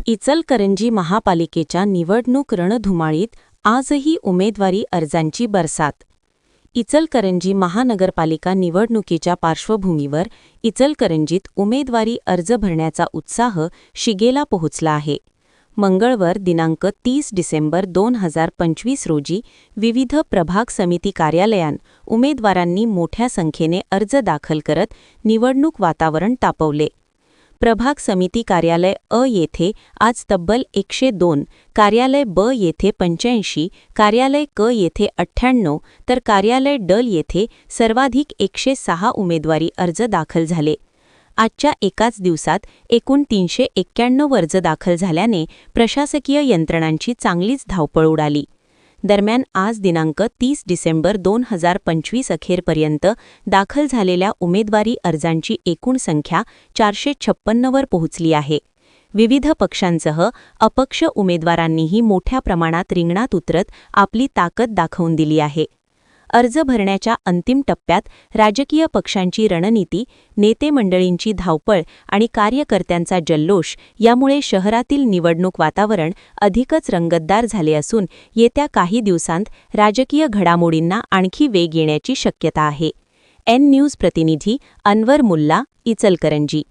इचलकरंजी महापालिकेच्या निवडणूक रणधुमाळीत आजही उमेदवारी अर्जांची बरसात. इचलकरंजी महानगरपालिका निवडणुकीच्या पार्श्वभूमीवर इचलकरंजीत उमेदवारी अर्ज भरण्याचा उत्साह शिगेला पोहोचला आहे. मंगळवार दिनांक 30 डिसेंबर 2025 रोजी विविध प्रभाग समिती कार्यालयांत उमेदवारांनी मोठ्या संख्येने अर्ज दाखल करत निवडणूक वातावरण तापवले. प्रभाग समिती कार्यालय अ येथे आज तब्बल 102, कार्यालय ब येथे 85, कार्यालय क येथे 98 तर कार्यालय ड येथे सर्वाधिक 106 उमेदवारी अर्ज दाखल झाले. आजच्या एकाच दिवसात एकूण 391 अर्ज दाखल झाल्याने प्रशासकीय यंत्रणांची चांगलीच धावपळ उडाली. दरम्यान आज दिनांक 30 डिसेंबर 2025 अखेरपर्यंत दाखल झालेल्या उमेदवारी अर्जांची एकूण संख्या 456 वर पोहोचली आहे. विविध पक्षांसह अपक्ष उमेदवारांनीही मोठ्या प्रमाणात रिंगणात उतरत आपली ताकद दाखवून दिली आहे. अर्ज भरण्याच्या अंतिम टप्प्यात राजकीय पक्षांची रणनीती, नेते मंडळींची धावपळ आणि कार्यकर्त्यांचा जल्लोष यामुळे शहरातील निवडणूक वातावरण अधिकच रंगतदार झाले असून येत्या काही दिवसांत राजकीय घडामोडींना आणखी वेग येण्याची शक्यता आहे. एन न्यूज प्रतिनिधी अनवर मुल्ला, इचलकरंजी.